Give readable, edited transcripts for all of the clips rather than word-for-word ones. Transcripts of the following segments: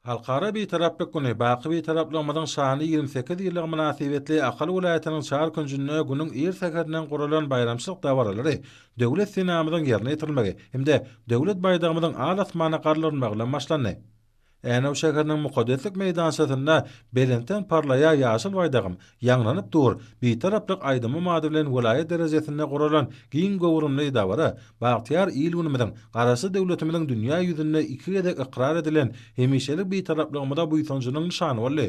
Halkara bir taraplyk güni baky bir taraplygymyzyň şany 28 ýyllyk münasibetli Akal welaýatynyň şahar künjünde günüň ir sekerinden guralan bayramçylyk dawarlary döwlet senamynyň ýerine ýetirilmegi hemde döwlet baýdagymyzyň al asmana garlanmagy bilen başlandy. Äne o şäherniň mukaddeslik meýdançasynda belenten parlaýa ýaşyl baýdagym ýanglanyp dur. Bir taraplyk aýdymy mady bilen welaýat derejesinde guralan giň gowrumly dawara Bagtyar ýylgynymyzyň garasy döwletimiziň dünýä ýüzünde iki gezek ikrar edilen hemişelik bir taraplygymyda bu ýytanjynyň nyşany boldy.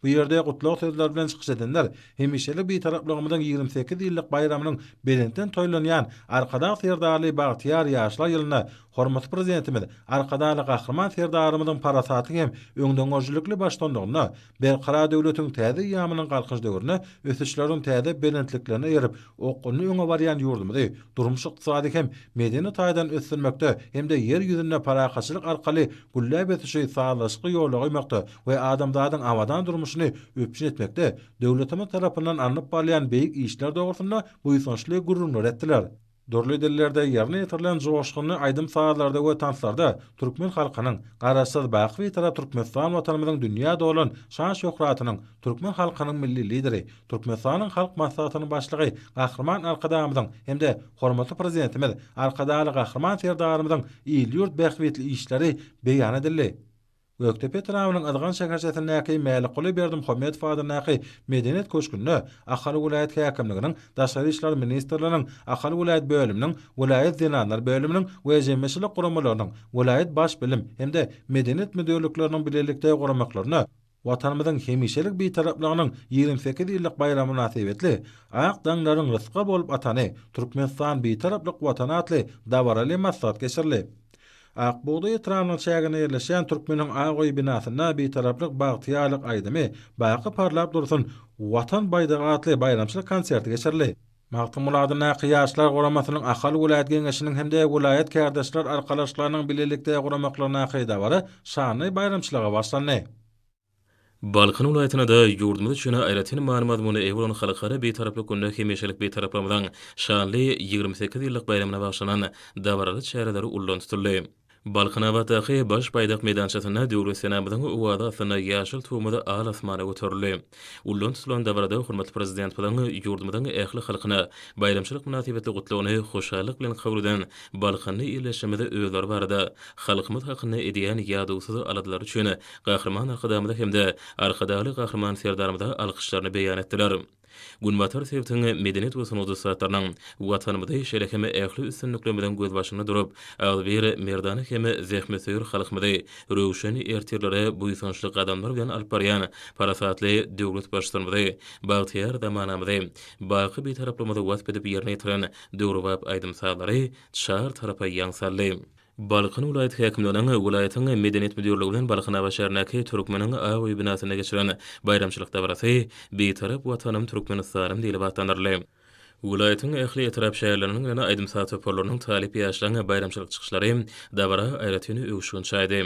Bu ýerde gutluk sözler bilen çykyş edenler hemişelik bir taraplygymyzyň 28 ýyllyk bayramynyň belenten toýlanýan arkada serdarly Bagtyar ýaşlar ýylyna hormat prezidentimiz arkadaly gahrman serdarymyzyň parasaty hem öňden gözlükli başlandygyna berqara döwletiň täze ýamynyň galkyş döwrüne ösüşleriň täze belentliklerine ýerip okuny öňe barýan ýurdumyzy durmuş ykdysady hem medeni taýdan ösdürmekde hem-de ýer ýüzünde parakaçylyk arkaly gülläp ösüşi sağlaşyky ýola goýmakda we adamzadyň awadan durmuşyny öpçün etmekde döwletimiz tarapyndan alınıp barýan beýik işler dogrusynda bu ýysançly gurrunlar etdiler. Dorly dillerde ýerine ýetirilen joşgyny aýdym saatlarda we tanslarda türkmen halkynyň garaşsyz baky tarap Türkmenistan watanymyzyň dünýä dolan şan şöhratynyň türkmen halkynyň milli lideri, Türkmenistanyň halk maslahatynyň başlygy gahrman arkadamyzyň hem-de hormatly prezidentimiz arkadaly gahrman serdarymyzyň ýyl-ýurt bähwetli işleri beýan edildi. Göktepe Tramynyň adgan şäherçesindäki Mäli Berdim Muhammedow adynaky medeniýet köşkünde Ahal welaýat häkimliginiň daşary işler ministrliginiň Ahal welaýat bölüminiň welaýat zenanlar bölüminiň we jemgyýetçilik guramalarynyň welaýat baş bilim hem-de medeniýet müdürlikleriniň bilelikde guramaklaryna watanymyzyň hemişelik bir taraplygynyň 28 ýyllyk bayramy münasibetli ak daňlaryň rızka bolup atany Türkmenistan bir taraplyk watany atly dawarly maslahat geçirildi. Akbuğday Tramynyň şäherine ýerleşen Türkmeniň Agoý binasynda bir taraplyk Bagtyarlyk aýdymy baky parlap dursun watan baýdagy atly bayramçylyk konserti geçirildi. Magtym Muladyna Ýaşlar Guramasynyň Ahal welaýat geňeşiniň hem-de welaýat kärdeşler arkalaşlarynyň bilelikde guramaklaryna haýdawary şany bayramçylyga başlandy. Balkan welaýatyna da ýurdumyz üçin aýratyn maglumaty Ewron halkara bir taraplyk günde hemişelik bir taraplamydan şanly 28 ýyllyk bayramyna bagşlanan dawarly çäreleri ullan tutuldy. Balkanabatdaky baş baýdak meýdançasyna döwlet senamyzyň uwada asyna ýaşyl tuwmyda al asmana göterildi. Ullan tutulan dawarda hormatly prezident bilen ýurdumyzyň ähli halkyna bayramçylyk münasibetli gutlawyny hoşallyk bilen kabul eden Balkany ýerleşmede öýler barada halkymyz hakyna edýän ýadusyzy aladylar üçin gahrman arkadamyda hem-de arkadaly gahrman serdarymyza alkyşlaryny beýan etdiler. Günbatar sebtiň medeniýet we sunudy satlarynyň watanymyzda şerekeme ähli üstünlikler bilen göz başynda durup, agbyr merdany hem zähmetýär halkymyzy röwşen ertirlere bu ýysançly gadamlar bilen alyp barýan parasatly döwlet başçylary Bagtyar zamanamyzy baky bir taraplamada wasp edip ýerine ýetiren döwrewap aýdym saglary şahar tarapa ýaňsaldy. Balkan welaýat häkimliginiň welaýatyň medeniýet müdürligi bilen Balkan şäherindäki Türkmeniň Agoý binasyna geçiren bayramçylyk dawarasy bir tarap watanym Türkmenistan diýilip atandyrly. Welaýatyň ähli etrap şäherleriniň ýa-da aýdym saat toparlarynyň talip ýaşlaryň bayramçylyk çykyşlary dawara aýratyny öwüşgünçaýdy.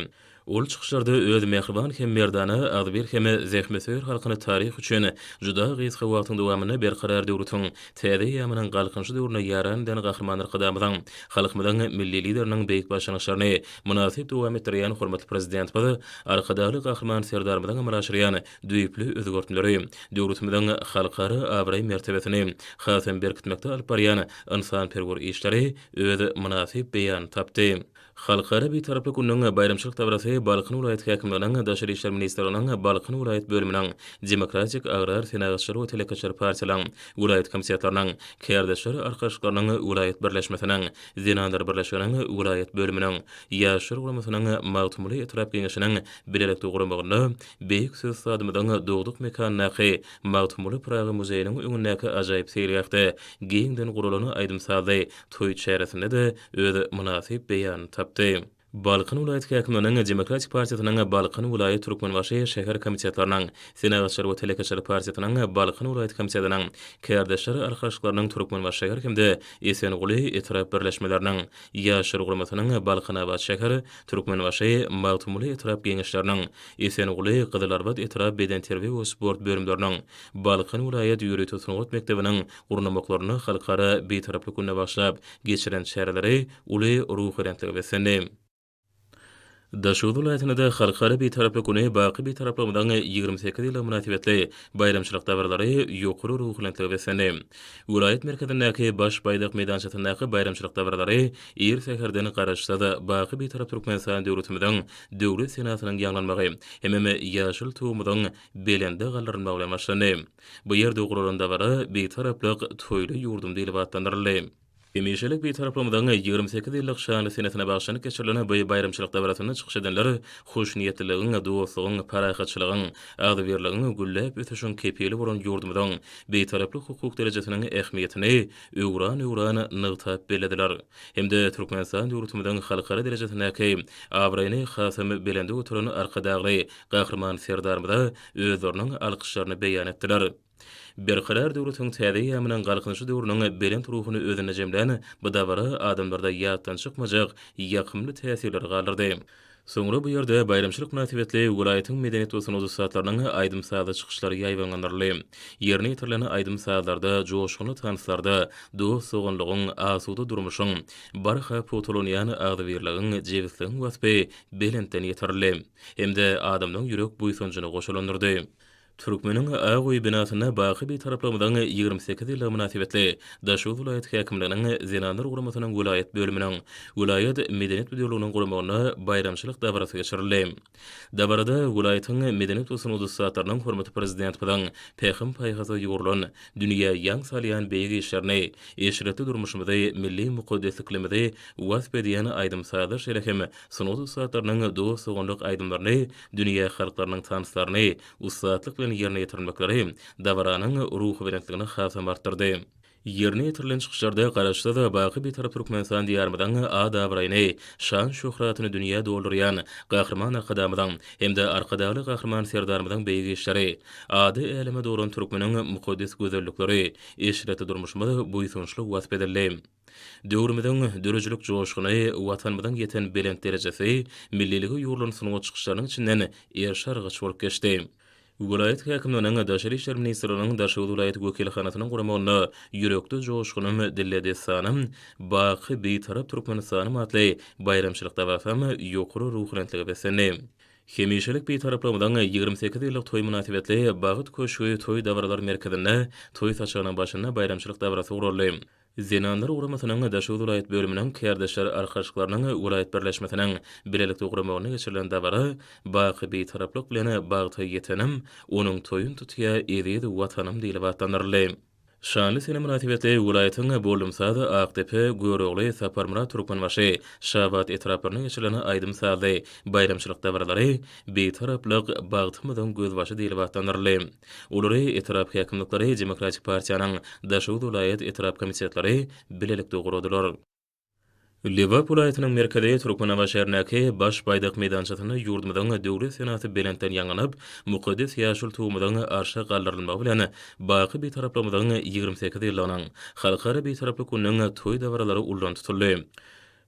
Ol çykyşlarda öz mehriban hem merdana agbyr hem zähmetýär halkyny taryh üçin juda gysga wagtyň dowamyny berqarar döwretiň täze ýamynyň galkynçy döwrüne ýaran den gahrmanlar qadamydan halkymyzyň milli lideriniň beýik başlanýaşlaryny münasip dowam etdirýän hormatly prezident bilen arkadaly gahrman serdarymyzyň amraşyrýan düýpli özgörtmeleri döwletimiziň halkary abry mertebesini hasam berkitmekde alyp barýan insanperwer işleri öz münasip beýan tapdy. Halkara bir taraply günüň bayramçylyk dawarasy Balkan welaýat häkimliginiň daşary işler ministrliginiň Balkan welaýat bölüminiň Demokratik Agrar Senagatçylar we Telekaçar partiýalaryň welaýat komissiyalarynyň kärdeşleri arkaşyklarynyň welaýat birleşmesiniň Zenandar birleşiginiň welaýat bölüminiň ýaşlar guramasynyň magtumly etrap geňeşiniň bilelikde guramagyny beýik söz sadymyzyň dogduk mekanyny magtumly Praga muzeýiniň öňündäki ajaýyp seýilgäkde giňden gurulany aýdym saly toý çäresinde de öz münasip beýan tapdy. Balkan welaýat häkimliginiň Demokratik partiýasynyň Balkan welaýat Türkmenbaşy şäher komitetiýarynyň Senagatçylar we Telekaçar partiýasynyň Balkan welaýat komissiyanyň kärdeşleri arkaşyklarynyň Türkmenbaşy şäher hem-de Esenguly etrap birleşmeleriniň ýaşar guramasynyň Balkan Abad şäheri Türkmenbaşy magtumly etrap geňeşleriniň Esenguly Gyzylarbad etrap beden terbiýe we sport bölümleriniň Balkan welaýat ýöretimi sunugat mektebiniň gurulmaklaryny halkara bir taraply günne başlap geçiren şäherleri uly ruhy rentligi besendi. Daşuwul vilayatynda halkara betaraply güne baky betaraplamydan 28 ýyla münasibetli bayramçylyk dabarlary ýokary ruhlantygy beslendi. Vilayet merkezindäki baş baýdyk meýdançatyndaky bayramçylyk dabarlary ir seherden garaşsa da baky betarap Türkmenistan döwletimiň döwlet senatynyň ýaglanmagy hemem ýaşyl tuwumyň belende gallaryny baglanmaşdy. Bu ýerde guralan dabara betaraplyk toýly ýurdum diýilip atlandyryldy. Emeşelik bir taraplamydan 28 ýyllyk şanly senetine bagşanyp geçirilen bu bayramçylyk dabaratyny çykyş edenler hoş niýetliligin, dostlugyň, parahatçylygyň, agdybirligiň güllep öteşiň kepeli bolan ýurdumyň betaraplyk hukuk derejesiniň ähmiýetini öwran nygtap belediler. Hemde Türkmenistan döwletimiň halkara derejesindäki abraýny hasamy belende oturan arkadagly gahrman serdarmyda özleriniň alkyşlaryny beýan etdiler. Berqarar döwletiň täze ýamynyň galkynyşy döwrüniň belent ruhuny özüne jemlän bu dabara adamlarda ýatdan çykmajak ýakymly täsirler galyrdy. Soňra bu ýerde bayramçylyk münasibetli vilayatyň medeniýet we sunuw saatlarynyň aýdym saada çykyşlary ýaýbangandyrly. Ýerine ýetirilýän aýdym saatlarda joşguny tanyslarda dost soňlygyň, asuda durmuşyň, barha potolonýan agdybirligiň, jewizligiň wasby belentden ýetirildi. Hemde adamyň ýürek buýsunçyny goşulandyrdy. Türkmeniň Agoý binasyna baky bir taraplamydan 28 ýyla münasibetli Daşuwul vilayet häkimliginiň Zenanlar guramasynyň vilayet bölüminiň vilayet medeniýet müdürliginiň guramagyna bayramçylyk dabarasy geçirildi. Dabarada vilayatyň medeniýet we sunuw saatlarynyň hormaty prezident bilen Peýham paýgaza ýurulan dünýä ýaň salýan beýgi işlerini eşiretli durmuşymyzy milli mukaddesliklerimizi wasp edýän aýdym saatlar şerehem sunuw saatlarynyň dost soňlyk aýdymlaryny dünýä halklarynyň tanyslarını ustatlyk ýerine ýetirmekleri dabaranyň ruhy berentligini hasam artdyrdy. Ýerine ýetirilen çykyşlarda garaşda da baky bir tarap Türkmenistan diýarymydan adabraýny, şan şöhratyny dünýä doldurýan gahrman arkadamydan hemde arkadaly gahrman serdarmydan beýgi işleri, ady elime dolan türkmeniň mukaddes gözellikleri, eşreti durmuşymy buýsunçlyk wasp edildi. Döwrümizden dörejlik joşguny, watanymyzdan ýeten belent derejesi, milliligi ýurlan sunuw çykyşlarynyň içinden erşargyç bolup geçdi. Vilayet häkimliginiň Daşary işler ministrliginiň Daşuwul vilayet wekilhanasynyň guramagyna ýürekli joşgunum dillede sanam baky beýtarap Türkmenistany matly bayramçylyk dabarasam ýokary ruhlantygy beslendi. Hemişelik beýtaraplamydan 28 ýyllyk toý münasibetli bagyt köşügi toý dabarlar merkezinde toý saçanyň başynda bayramçylyk dabarasy guruldy. Zenanlar uramasynyň Daşuwul vilayet bölüminiň kärdeşler arkaşyklarynyň vilayet birleşmesiniň bilelikde guramagyna geçirilen dabara baky beýtaraplyk bilen bagty ýetenim, onuň toýun tutýa eridi watanym diýilip atlandyryldy. Şanly sene münasibetli vilayatyň bolumsady Aktepe, Görögli, Saparmura, Türkmenbaşy, Şabat etraplaryna geçirilen aýdym saatly bayramçylyk dabarlary beýtaraplyk bagtymydan gözbaşy diýilip atlandyryldy. Olary etrap häkimlikleri, Demokratik partiýanyň Daşuwul vilayet etrap komitetlary bilelikde gurdular. Liwap vilayatynyň merkezi Türkmenbaşy şäherindäki baş baýdyk meýdançatyny ýurdumyň döwlet senaty belentden ýaňlanyp, mukaddes ýaşyl tuwumyň arşa gallyrylmagy bilen baky bir taraplamyň 28 ýylynyň halkara bir taraply günüň toý dabaralary ullan tutuldy.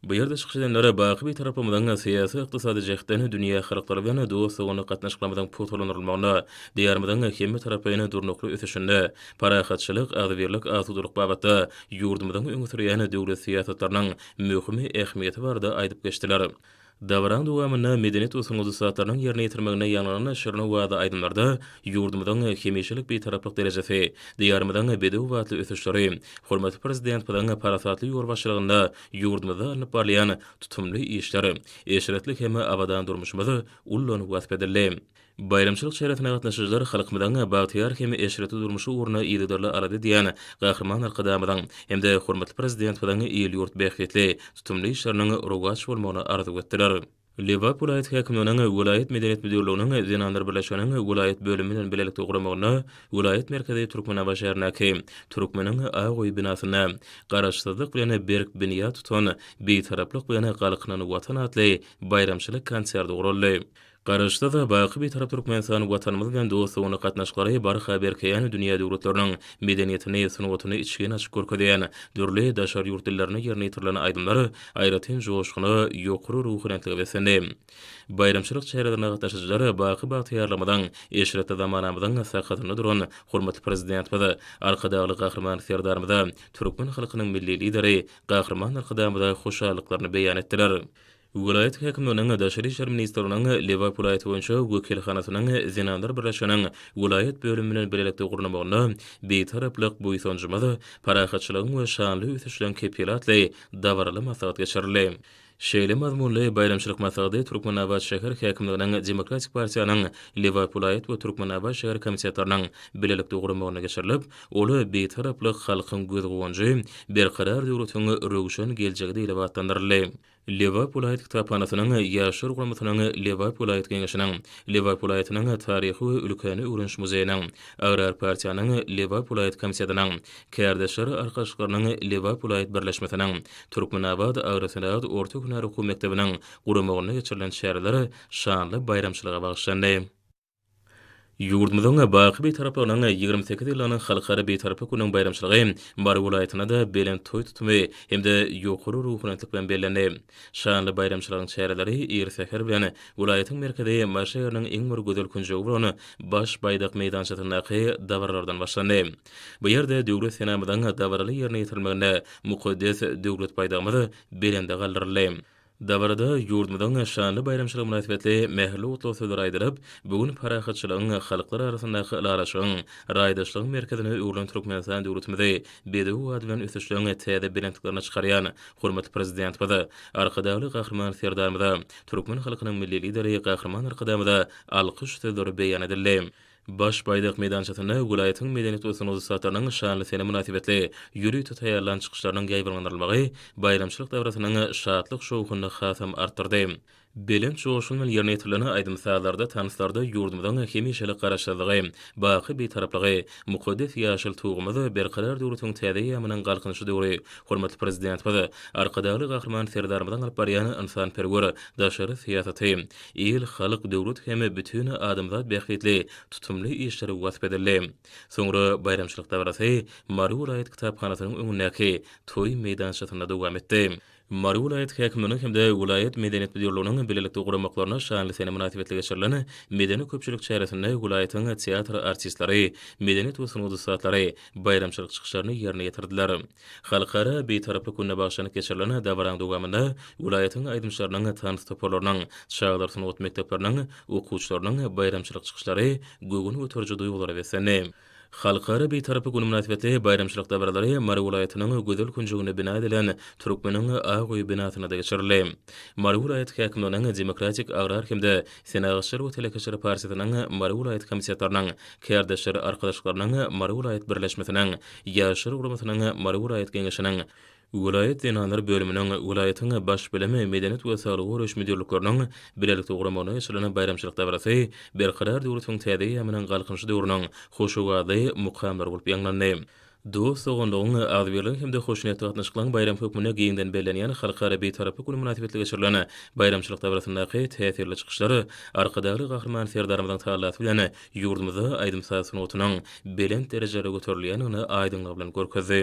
Bu ýerde çykyş edenlere baky bir taraplamyň syýasy ykdysady jähden dünýä halklary bilen dost soňly gatnaşyklamyň potolanyrylymagyna, diýarymyň hemme tarapaýyna durnukly öteşinde, parahatçylyk, agdybirlik, asudulyk babatda ýurdumyň öňe sürýän döwlet syýasatlarynyň möhüm ähmiýeti barada aýdyp geçdiler. Dabaran dowamyna medeniýet we sunuw saatlarynyň ýerine ýetirmegine ýaglanan şehrine wada aýdymlarda ýurdumyň hemişelik beýtaraplyk derejesi, diýarymyň bedew watly ösüşleri, hormaty prezident bilen parasatly ýolbaşçylygynda ýurdumyzda alınıp barlayan tutumly işler, eşretlik hemme abadan durmuşymyzy ullan wasp edildi. Bayramçylyk şeretine gatnaşyjylar halkymydan bagtyar hemme eşreti durmuşy urna ýygydarly arady diýen gahrman arkadamydan hemde hormatly prezident bilen ýyl ýurt bähgetli tutumly işleriniň rogaç bolmagyny arzu etdiler. Liwap vilayet häkimliginiň vilayet medeniýet müdürliginiň Zenanlar birleşmesiniň vilayet bölüminiň bilelikde guramagyna vilayet merkezi Türkmenbaşy şäherindäki Türkmeniň Agoý binasyna garaşsyzlyk bilen berk binýa tutan beýtaraplyk bilen galkynyň watan atly bayramçylyk konserti guruldy. Garaşda da baky bir tarap Türkmenistan watanymyz bilen dost soňly gatnaşyklary barha berkeýän dünýä döwletleriniň medeniýetini, sunuwatyny içgin açyk görkezýän dürli daşar ýurt dillerini ýerine ýetirilen aýdymlary aýratyn joşguny ýokary ruhlantygy beslendi. Bayramçylyk çäherlerine gatnaşyjylar baky bagtyarlamadan eşreti zamanamyzyň sakatyny duran hormatly prezident bilen arkadaly gahrman serdarmyda Türkmen halkynyň milli lideri gahrman arkadamyda hoşallyklaryny beýan etdiler. Vilayet häkimläriniň Daşary işler ministriniň Liverpool aýaty boýunça wekilhanasynyň Zinandar birleşiginiň vilayet bölümünden birlikde gurulmagyna beýtaraplyk buýsonjymady parahatçylygyň we şanly üsüşlen kepilatly dawarly maslahat geçirildi. Şeýle mazmunly bayramçylyk maslahaty Türkmenabad şäher häkimliginiň Demokratik Partiýanyň Liverpool aýat we Türkmenabad şäher komissiyatlarynyň birlikde gurulmagyna geçirilip, oly beýtaraplyk halkyň göz gowanjy berkarar döwletiň röwşen geljegi diýilip atlandyryldy. Liverpool aýat kitapxanasynyň ýaşar gurulmasynyň Liverpool aýat geňeşiniň Liverpool aýatynyň taryhy we ülkeni öwrenş muzeýiniň Agrar Partiýanyň Liverpool aýat komissiyasiniň kärdeşleri arkaşyklarynyň Liverpool aýat birleşmesiniň Türkmenabad Agrar Orta Hünär Okuw Mektebiniň gurulmagyna geçirilen şäherleri şanly bayramçylyga bagşlandy. Ýurdumyzyň baky beýtaraplarynyň 28 ýylynyň halkara beýtaraply günüň bayramçylygy Mary welaýatyna da belen toý tutumy hemde ýokary ruhanyýetlik bilen bellendi. Şanly bayramçylygyň şäherleri ýer-säher bilen welaýatyň merkezi Marşeýerniň iň bir gözel künjegi bolan baş baýdak meýdançatynaky dawarlardan başlandy. Bu ýerde döwlet senamynyň dawarly ýerine ýetirmegine mukaddes döwlet baýdagymyzy belende galdyryldy. Dawarda ýurdumyzyň şanly bayramçylygy münasibetli mähirli utly sözler aýdyryp, bugün parahatçylygyň halklar arasyndaky ýylaryşygyň raýdaşlygyň merkezine öwrülen Türkmenistan döwletimizi bedew adlan üsüşleň täze bilentiklerini çykarýan hormatly prezidentimiz arkadaşly gahrman serdarymyza Türkmen halkynyň milli lideri gahrman arkadamyza alkyş sözleri beýan edildi. Baş baýdak meýdançasyna welaýatyň medeniýet we sunuzy satlarynyň şanly sene münasibetli ýüri tutaýarlan çykyşlarynyň gaýbyrlandyrylmagy bayramçylyk dawrasynyň şatlyk şowkyny hasam artdyrdy. Belen çoğuşun bilen ýerine ýetirilen aýdym saýlarda tanyslarda ýurdumyzyň hemişelik garaşdyrlygy, baky beýtaraplygy, mukaddes ýaşyl tugumyzy berkarar döwletiň täze ýamynyň galkynyşy döwri, hormatly prezidentimiz arkadaşly gahrman serdarymyzyň alyp barýany insanperwer daşary syýasaty, el, halyk, döwlet heme bütün adamzat bähitli, tutumly işleri wasp edildi. Soňra bayramçylyk dawrasy Mary welaýat kitapxanasynyň öňündäki toý meýdançasyna dowam etdi. Mary welaýat häkimliginiň hemde welaýat medeniýet bidirliginiň birlikde guramaklaryna şanly sene münasibetli geçirilen medeni köpçülik çäresinde welaýatyň teatr artistlary, medeniýet we sunudy satlary bayramçylyk çykyşlaryny ýerine ýetirdiler. Halkara beýtaraplyk gününe bagşlanyp geçirilen dawran dowamynda welaýatyň aýdymçylarynyň tanys toparlarynyň şaglar sunudy mekdepleriniň okuwçylarynyň bayramçylyk çykyşlary göwün öterji duýgulary beslendi. Halkara beýtaraply günü münasibetli bayramçylyk dawralary Mary welaýatynyň gözel künjegine bina edilen Türkmeniň Agoý binasyna da geçirildi. Mary welaýat häkimliginiň Demokratik Agrar hemde Senagatçylar we Telekeçiler Partiýasynyň Mary welaýat komissiyatlarynyň kärdeşleri arkaşyklarynyň Mary welaýat birleşmesiniň ýaşary guramasynyň Mary welaýat geňeşiniň Vilayet Zinandar bölümüniň vilayatyň baş bilimi medeniýet we saglyk öwreş müdirlikleriniň birlikde guramagyna geçirilen bayramçylyk dawrasy berkarar döwletiň täze ýamynyň galkynyşy döwrüniň hoşuwady mukamlar bolup ýanglandy. Dost soňundagyň agdybirlik hemde hoşnýet gatnaşyklaryň bayram hökmüne giňden bellenýän halkara beýtaraply günü münasibetli geçirilen bayramçylyk dawrasyndaky täsirli çykyşlary arkadaşly gahrman serdarymyzyň taýlaty bilen ýurdumyza aýdym saýasyny otunyň belent derejede göterilýänini aýdynlyk bilen görkezdi.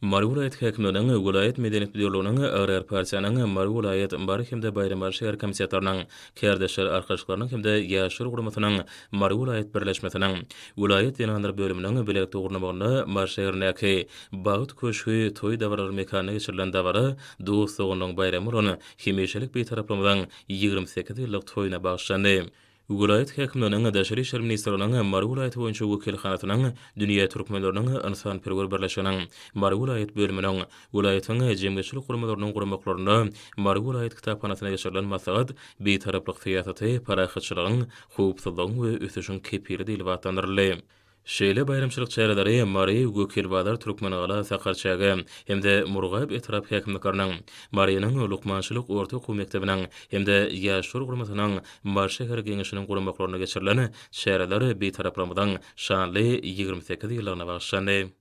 Mary welaýat häkimliginiň welaýat medeniýet bidirliginiň Agrar Partiýanyň Mary welaýat bary hemde bayram şäher komissiyatlarynyň kärdeşleri arkaşyklarynyň hemde ýaşary guramasynyň Mary welaýat birleşmesiniň welaýat ýanandar bölüminiň birlikde gurulmagyna Marşeýerdäki Bagyt köşkü toý dawarlary mekanyna geçirilen dawara dost soňunyň bayramy bolan hemişelik beýtaraplamyň 28 ýyllyk toýuna bagşlandy. Vilayet häkimliginiň Daşary işler ministriniň Mary welaýaty boýunça wekilhanasynyň dünýä türkmenleriniň insanperwer birleşiginiň Mary welaýat bölüminiň welaýatyň jemgyýetçilik guramaklarynyň guramaklaryna Mary welaýat kitapxanasyna geçirilen maslahat beýtaraplyk syýasaty, parahatçylygyň howpsuzlygyň we ösüşiň kepili diýilip atlandyryldy. Şeýle bayramçylyk çäreleri Mary Gökelbadar Türkmenigala Sakarçaga hemde Murgab etrap häkimlikläriniň Maryanyň Lukmançylyk Orta Okuw Mektebiniň hemde ýaşary guramasynyň Marşeýer geňeşiniň guramaklaryna geçirilen çäreleri beýtaraplamydan şanly 28 ýylygyna bagşlandy.